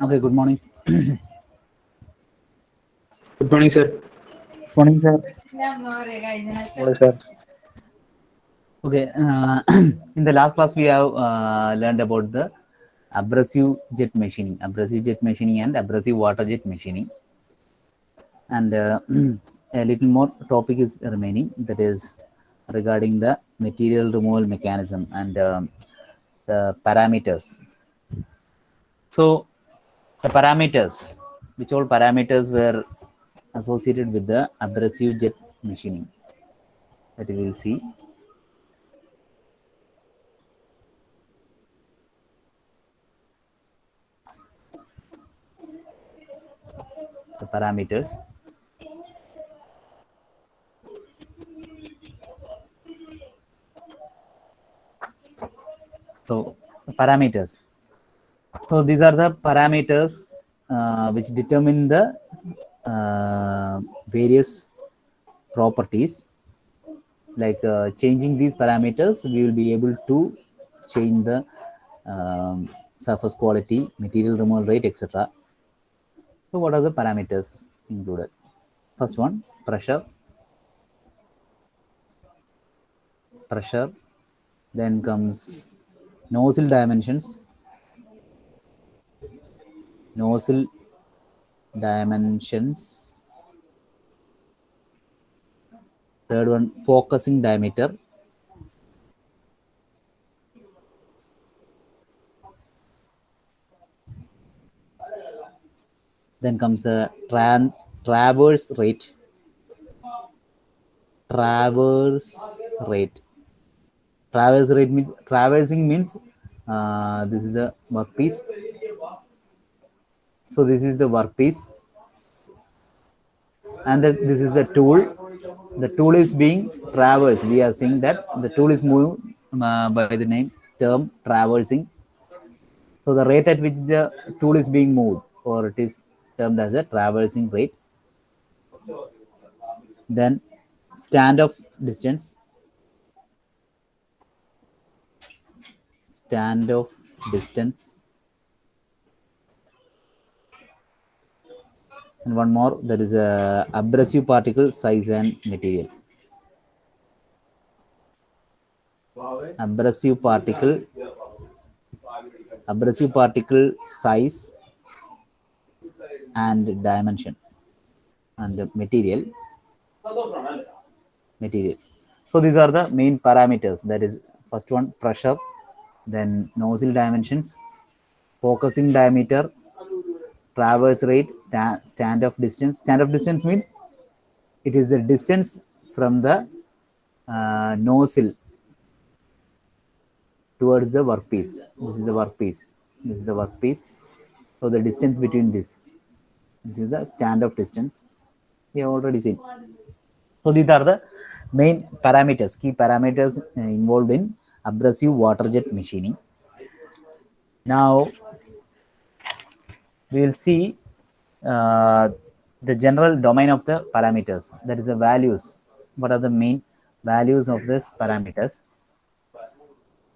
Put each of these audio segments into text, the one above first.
Okay, good morning. Good morning, sir. Morning, sir. Morning, sir. Okay, in the last class we have learned about the abrasive jet machining, and abrasive water jet machining, and a little more topic is remaining, that is regarding the material removal mechanism and the parameters. So the parameters, which all parameters were associated with the abrasive jet machining, that we will see. The parameters. So parameters. So these are the parameters which determine the various properties. Like changing these parameters, we will be able to change the surface quality, material removal rate, etc. So what are the parameters included? First one, pressure. Then comes nozzle dimensions. Third one, focusing diameter. Then comes the traverse rate. Traversing means this is the workpiece. So this is the workpiece, and this is the tool. The tool is being traversed. We are saying that the tool is moved by the term traversing. So the rate at which the tool is being moved, or it is termed as a traversing rate. Then standoff distance. And one more, that is a abrasive particle size and material. Abrasive particle size and dimension and the material. So these are the main parameters. That is, first one, pressure, then nozzle dimensions, focusing diameter, traverse rate, standoff distance. Standoff distance means it is the distance from the nozzle towards the workpiece. This is the workpiece. So the distance between this is the standoff distance. We have already seen. So these are the main parameters, key parameters involved in abrasive water jet machining. Now we will see the general domain of the parameters, that is the values. What are the main values of this parameters?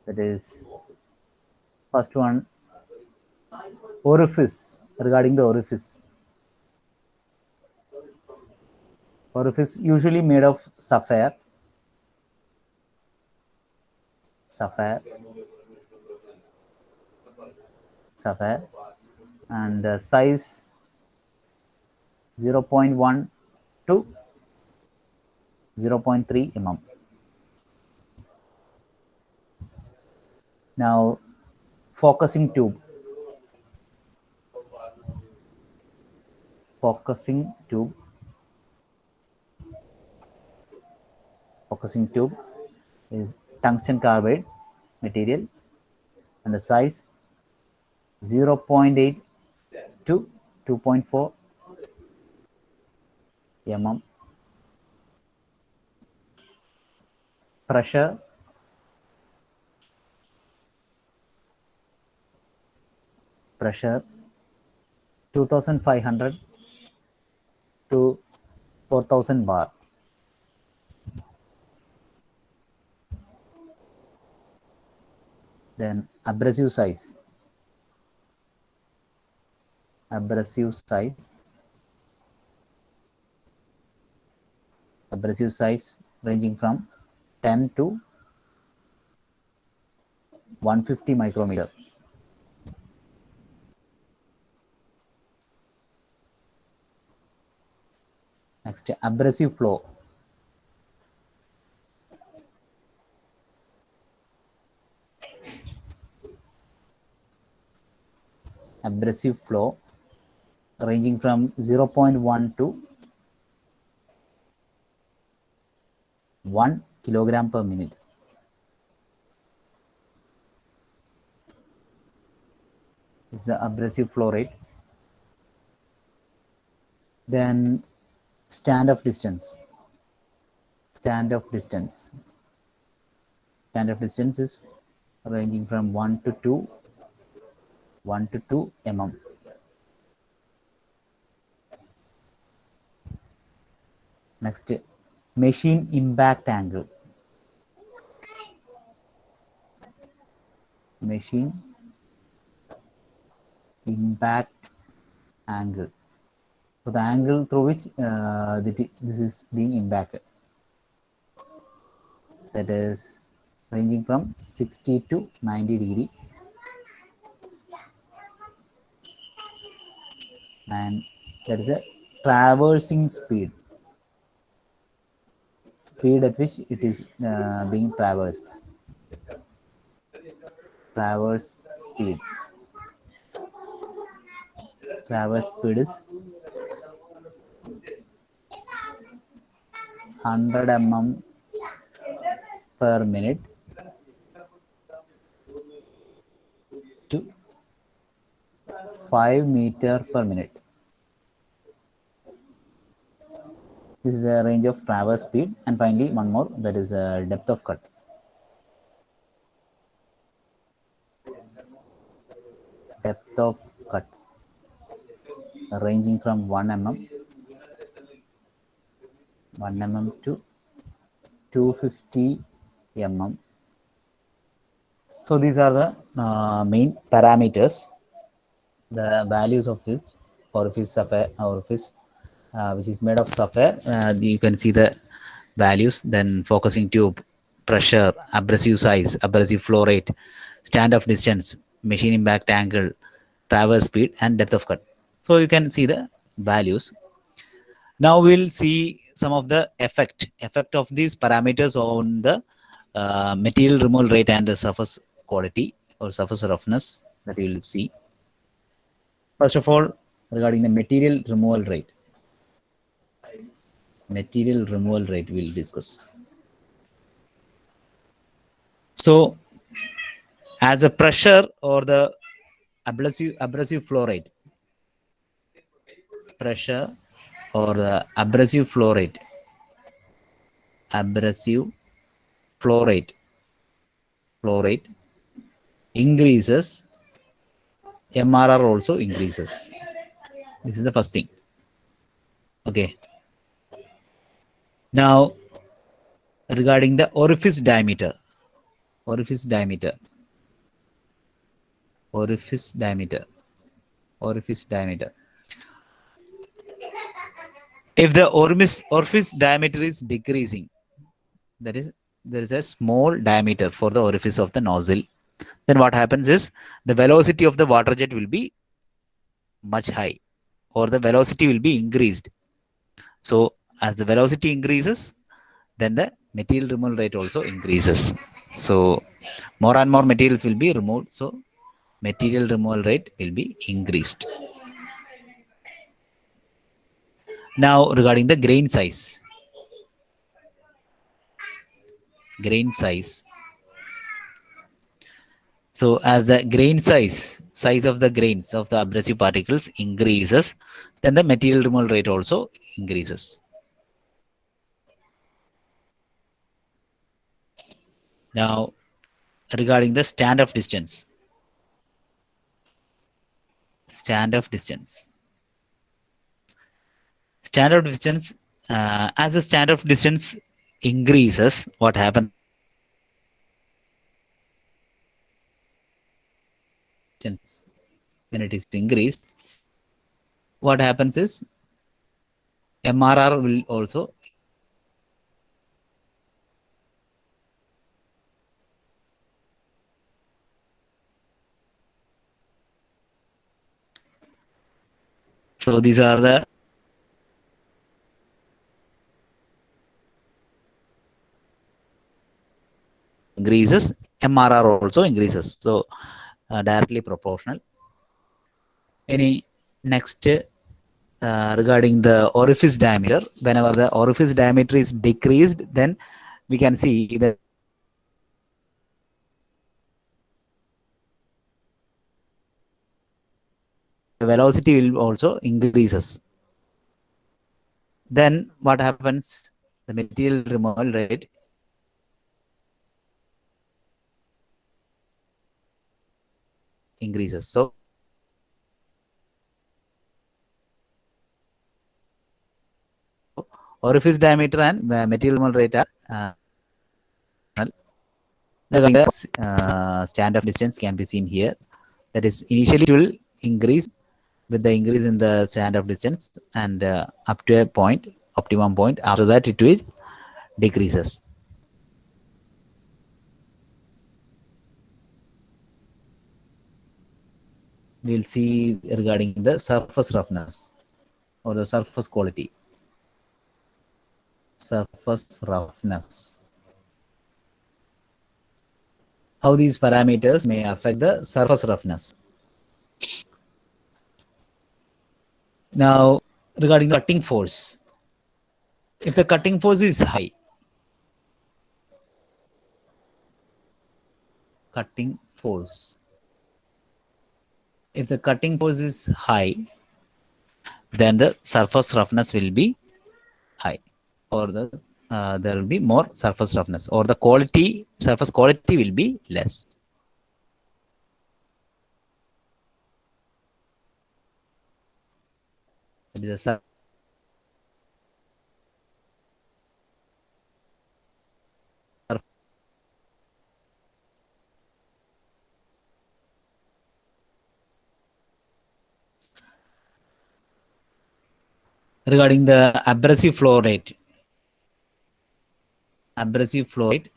That is, first one, orifice. Regarding the orifice usually made of sapphire, and the size 0.1 to 0.3 mm. Now, focusing tube. focusing tube. Focusing tube is tungsten carbide material, and the size 0.8 to 2.4 mm. Pressure 2500 to 4000 bar. Then abrasive size. Abrasive size ranging from 10 to 150 micrometer. Next, abrasive flow. Abrasive flow ranging from 0.1 to 1 kilogram per minute. This is the abrasive flow rate. Then stand of distance. Stand of distance is ranging from 1 to 2 mm. Next, machine impact angle. Machine impact angle. So the angle through which this is being impacted, that is ranging from 60 to 90 degree, and that is a traversing speed at which it is being traversed. Traverse speed is 100 mm per minute to 5 meter per minute. This is the range of traverse speed. And finally, one more, that is depth of cut. Depth of cut ranging from 1 mm to 250 mm. So these are the main parameters, the values of which orifice which is made of sapphire. You can see the values. Then focusing tube, pressure, abrasive size, abrasive flow rate, stand of distance, machine impact angle, traverse speed, and depth of cut. So you can see the values. Now we'll see some of the effect of these parameters on the material removal rate and the surface quality or surface roughness that you will see. First of all, regarding the material removal rate. Material removal rate we'll discuss. So as a pressure or the abrasive flow rate, pressure or the abrasive flow rate increases, MRR also increases. This is the first thing. Okay. Now regarding the orifice diameter. If the orifice diameter is decreasing, that is, there is a small diameter for the orifice of the nozzle, then what happens is the velocity of the water jet will be much high, or the velocity will be increased. So as the velocity increases, then the material removal rate also increases. So more and more materials will be removed, so material removal rate will be increased. Now regarding the grain size. Grain size. So as the grain size of the grains of the abrasive particles increases, then the material removal rate also increases. Now regarding the standoff distance. Standoff distance. Standoff distance, as the standoff distance increases, what happens when it is increased, what happens is MRR will also so these are the increases, MRR also increases. So directly proportional. Any next regarding the orifice diameter, whenever the orifice diameter is decreased, then we can see that the velocity will also increases. Then what happens? The material removal rate increases. So orifice diameter and material removal rate are the standoff distance can be seen here. That is, initially it will increase with the increase in the standoff distance and up to a point, optimum point. After that, it will decreases. We will see regarding the surface roughness or the surface quality. Surface roughness. How these parameters may affect the surface roughness. Now, regarding the cutting force, if the cutting force is high, cutting force, if the cutting force is high, then the surface roughness will be high, or there will be more surface roughness, or the quality surface quality will be less. That is a regarding the abrasive flow rate. Abrasive flow rate.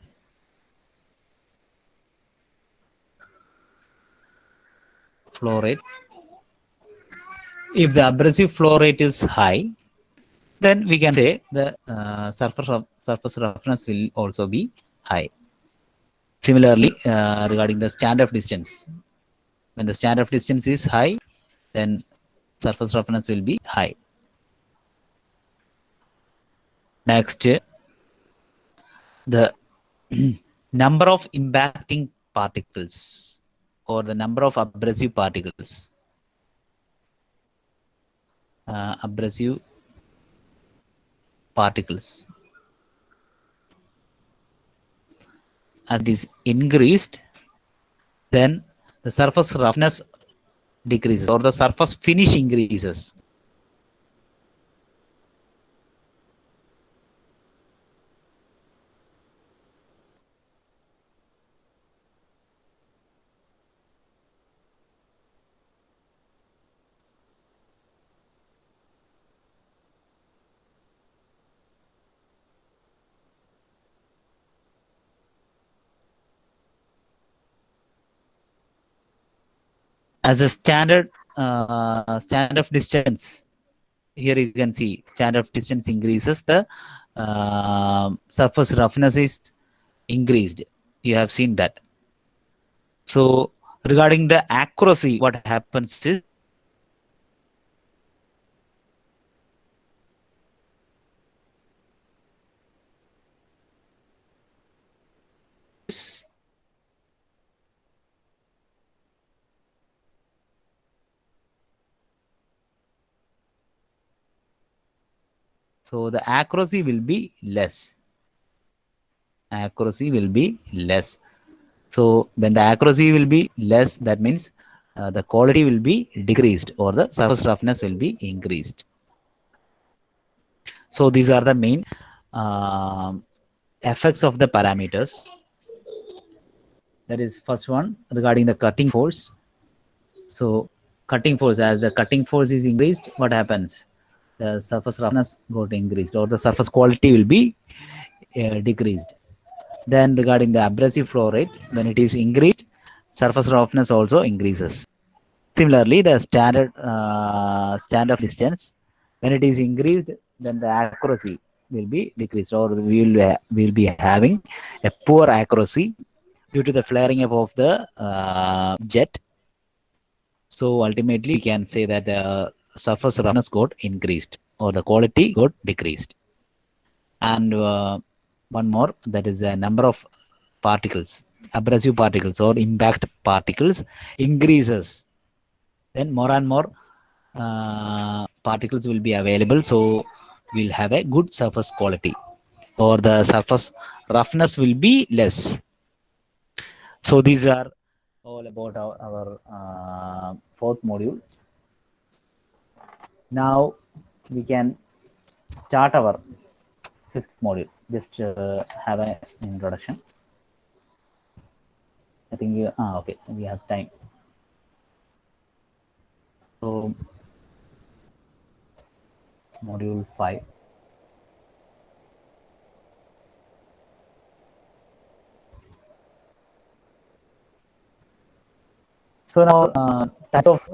Flow rate. If the abrasive flow rate is high, then we can say the surface roughness will also be high. Similarly, regarding the standoff distance, when the standoff distance is high, then surface roughness will be high. Next, the number of impacting particles or the number of abrasive particles. Abrasive particles. As it is increased, then the surface roughness decreases or the surface finish increases. As a standard standoff distance, here you can see standoff distance increases, the surface roughness is increased. You have seen that. So regarding the accuracy, what happens is So the accuracy will be less. Accuracy will be less. So when the accuracy will be less, that means the quality will be decreased or the surface roughness will be increased. So these are the main effects of the parameters. That is first one regarding the cutting force. So cutting force, as the cutting force is increased, what happens? The surface roughness got increased or the surface quality will be decreased. Then regarding the abrasive flow rate, when it is increased, surface roughness also increases. Similarly, the standard distance, when it is increased, then the accuracy will be decreased, or we will be having a poor accuracy due to the flaring up of the jet. So ultimately, we can say that the surface roughness got increased or the quality got decreased. And one more, that is the number of particles, abrasive particles or impact particles increases. Then more and more particles will be available. So we'll have a good surface quality or the surface roughness will be less. So these are all about our fourth module. Now we can start our fifth module. Just have an introduction. I think okay, we have time. So module 5. So now types of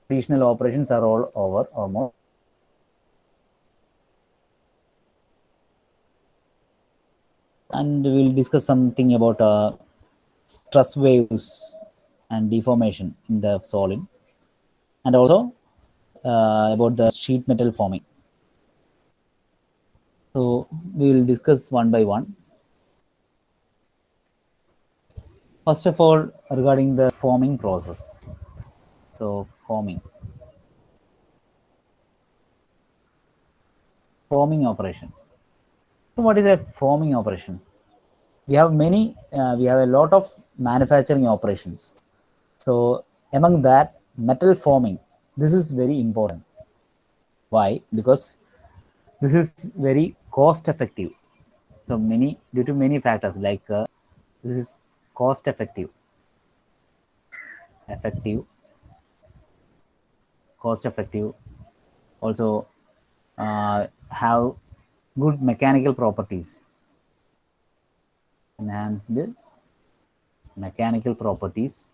traditional operations are all over almost. And we'll discuss something about stress waves and deformation in the solid, and also about the sheet metal forming. So we will discuss one by one. First of all, regarding the forming process. So forming operation. So what is a forming operation? We have many, we have a lot of manufacturing operations. So among that, metal forming, this is very important. Why? Because this is very cost effective. So due to many factors, like this is cost effective, cost effective, also have good mechanical properties, enhanced mechanical properties,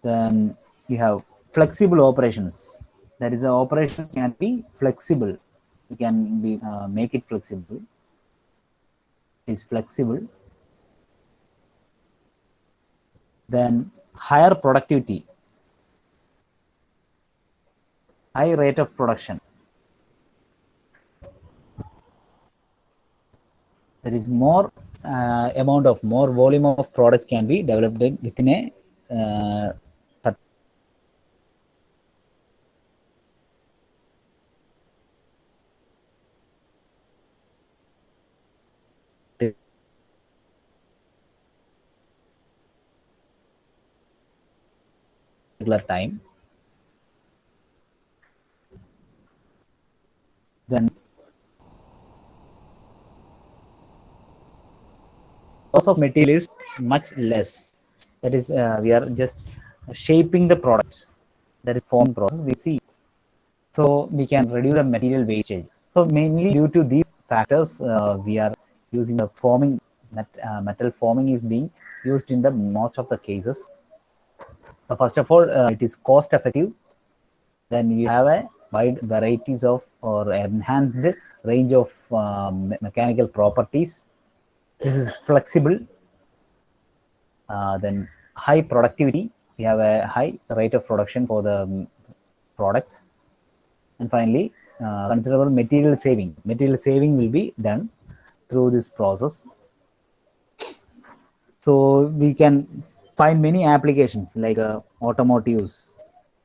then you have flexible operations. That is, the operations can be flexible. You can be make it flexible. It is flexible. Then higher productivity, high rate of production. There is more amount of more volume of products can be developed within a particular time. Then cost of material is much less. That is, we are just shaping the product. That is forming process. We see. So we can reduce the material wastage. So mainly due to these factors, we are using the forming metal forming is being used in the most of the cases. So first of all, it is cost effective. Then you have a wide varieties of or enhanced range of mechanical properties. This is flexible. Then high productivity we have a high rate of production for the products. And finally, considerable material saving. Material saving will be done through this process. So we can find many applications like automotives,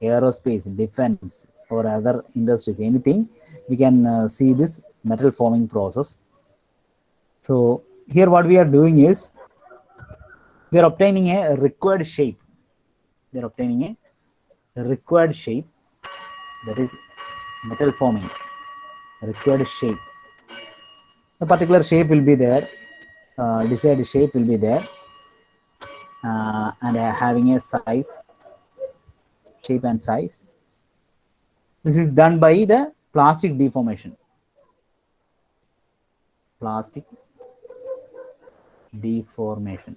aerospace, defense, or other industries. Anything we can see this metal forming process. So here what we are doing is we are obtaining a required shape. We are obtaining a required shape, that is metal forming. Required shape. A particular shape will be there. Desired shape will be there, and having a size, shape and size. This is done by the plastic deformation. Plastic deformation.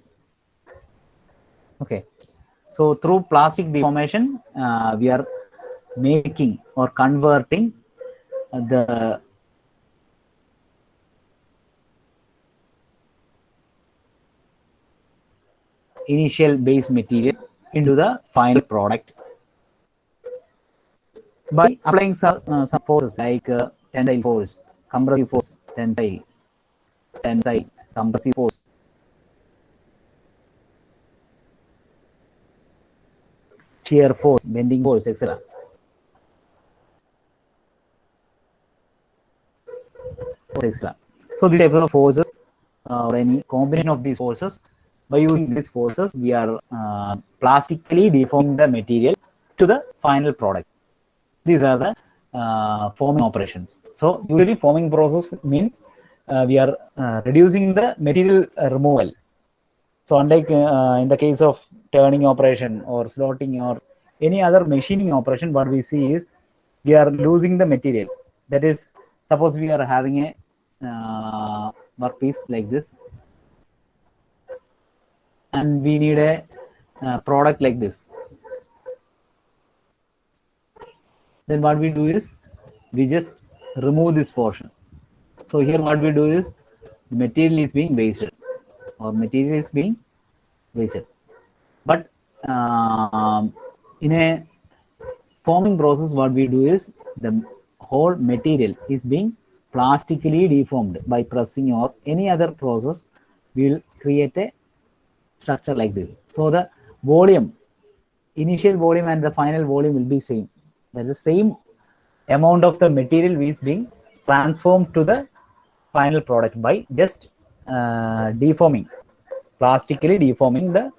Okay. So through plastic deformation, we are making or converting the initial base material into the final product by applying some forces like tensile force, compressive force, tensile, compressive force, shear force, bending force, etc. So these types of forces or any combination of these forces, by using these forces, we are plastically deforming the material to the final product. These are the forming operations. So usually forming process means we are reducing the material removal. So unlike in the case of turning operation or slotting or any other machining operation, what we see is we are losing the material. That is, suppose we are having a workpiece like this, and we need a product like this. Then what we do is we just remove this portion. So here what we do is the material is being wasted, or material is being wasted. But in a forming process, what we do is the whole material is being plastically deformed by pressing or any other process. We will create a structure like this. So the volume, initial volume and the final volume will be same. That is the same amount of the material is being transformed to the final product by just deforming, plastically deforming the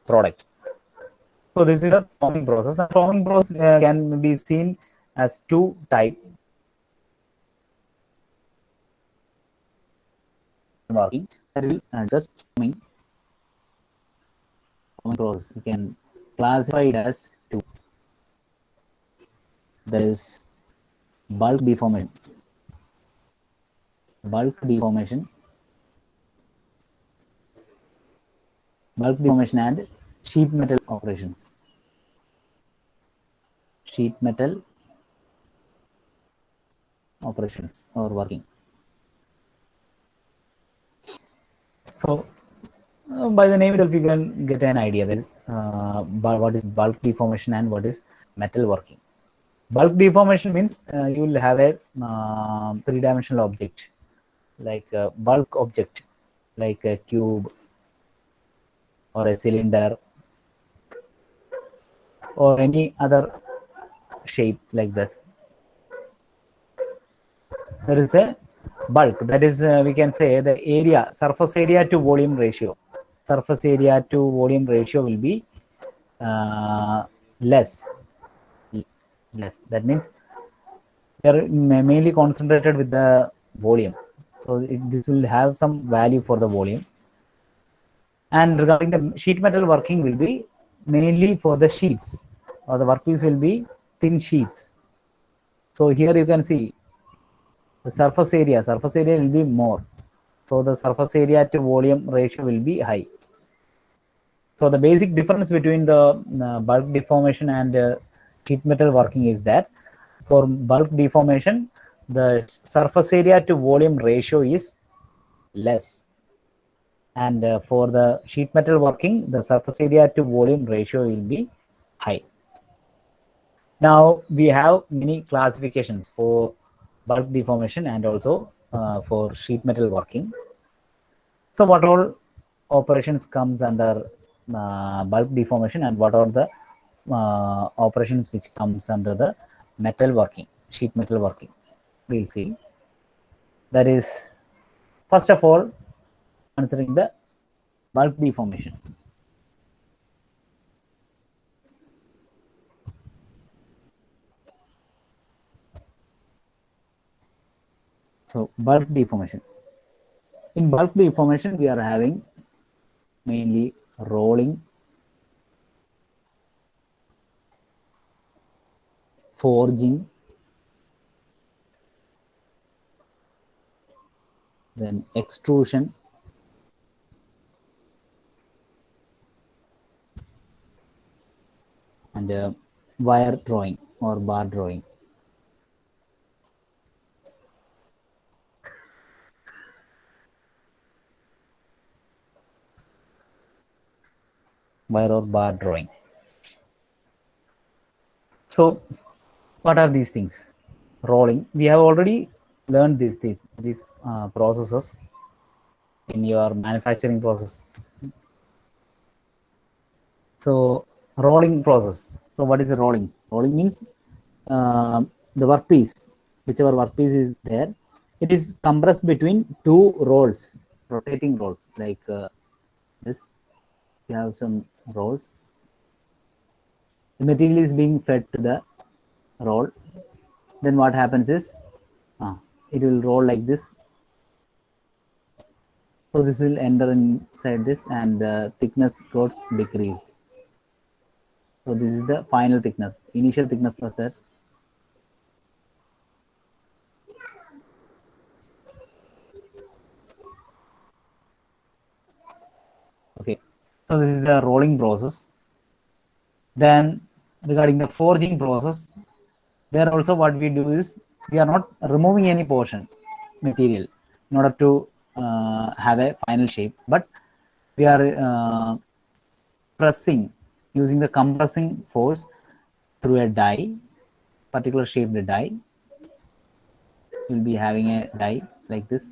product. So this is a forming process. The forming process can be seen as two types. Working, just forming process. We can classify it as two. There is bulk deformation. Bulk deformation and sheet metal operations. Sheet metal operations or working. So by the name itself, you can get an idea. That is what is bulk deformation and what is metal working. Bulk deformation means you will have a three-dimensional object, like a bulk object, like a cube or a cylinder or any other shape like this. There is a bulk, that is we can say the area, surface area to volume ratio. Surface area to volume ratio will be less. That means they are mainly concentrated with the volume. So this will have some value for the volume. And regarding the sheet metal working will be mainly for the sheets, or the workpiece will be thin sheets. So here you can see the surface area will be more. So the surface area to volume ratio will be high. So the basic difference between the bulk deformation and sheet metal working is that For bulk deformation, the surface area to volume ratio is less. And for the sheet metal working, the surface area to volume ratio will be high. Now we have many classifications for bulk deformation and also for sheet metal working. So what all operations comes under bulk deformation and what are the operations which comes under the metal working, sheet metal working? We'll see. That is, first of all, considering the bulk deformation. So bulk deformation. In bulk deformation, we are having mainly rolling, forging, then extrusion, and wire drawing or bar drawing. Wire or bar drawing. So what are these things? Rolling. We have already learned these processes in your manufacturing process. So rolling process. So what is a rolling? Rolling means the workpiece, whichever workpiece is there, it is compressed between two rolls, rotating rolls like this. You have some rolls. The material is being fed to the roll. Then what happens is it will roll like this. So this will enter inside this and the thickness gets decreased. So this is the final thickness. Initial thickness was that. Okay. So this is the rolling process. Then regarding the forging process, there also what we do is we are not removing any portion material in order to have a final shape, but we are pressing using the compressing force through a die, particular shaped die. We'll be having a die like this.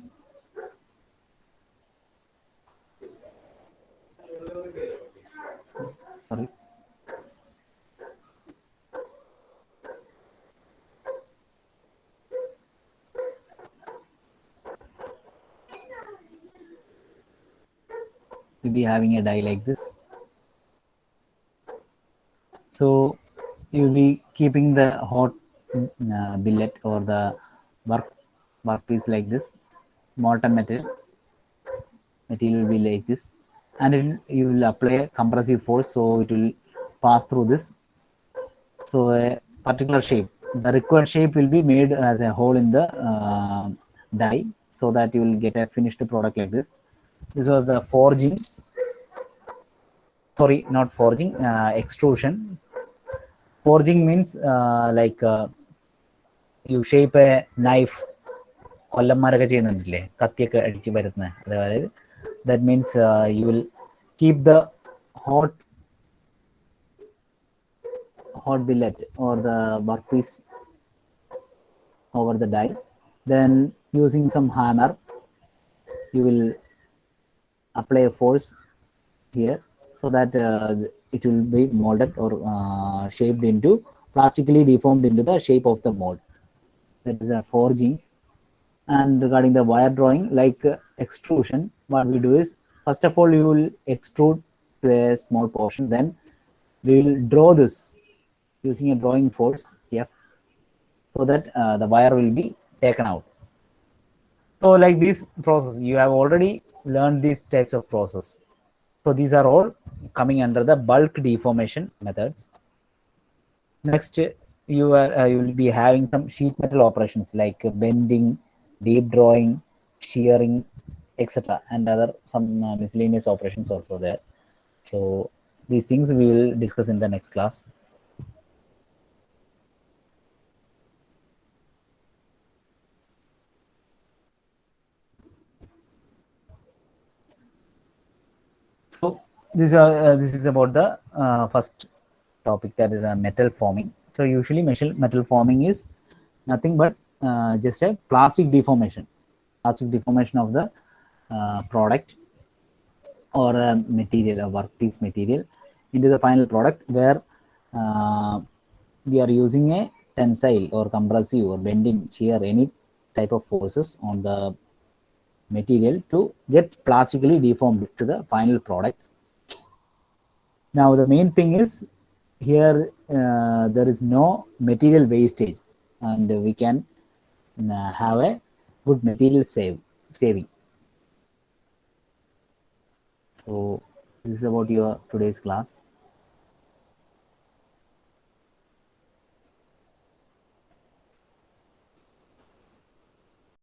Sorry. We'll be having a die like this. So you'll be keeping the hot billet or the workpiece like this. Molten material will be like this, and you will apply a compressive force, so it will pass through this. So a particular shape, the required shape will be made as a hole in the die, so that you will get a finished product like this. This was the forging. Sorry, not forging, extrusion. Forging means you shape a knife. കൊല്ലന്മാരൊക്കെ ചെയ്യുന്നുണ്ടല്ലേ, കത്തിയൊക്കെ അടിച്ച് വരുന്ന, അതായത് that means you will keep the hot billet or the workpiece over the die. Then using some hammer, you will apply a force here so that it will be molded or shaped into, plastically deformed into the shape of the mold. That is a forging. And regarding the wire drawing, like extrusion, what we do is, first of all, you will extrude to a small portion, then we will draw this using a drawing force F, so that the wire will be taken out. So like this process, you have already learned these types of process. So these are all coming under the bulk deformation methods. Next, you will be having some sheet metal operations like bending, deep drawing, shearing, etc., and other some miscellaneous operations also there. So these things we will discuss in the next class. this is about the first topic, that is metal forming. So usually metal forming is nothing but just a plastic deformation of the product or a material, a workpiece material, into the final product, where we are using a tensile or compressive or bending, shear, any type of forces on the material to get plastically deformed to the final product. Now the main thing is here, there is no material wastage, and we can have a good material saving. So this is about your today's class.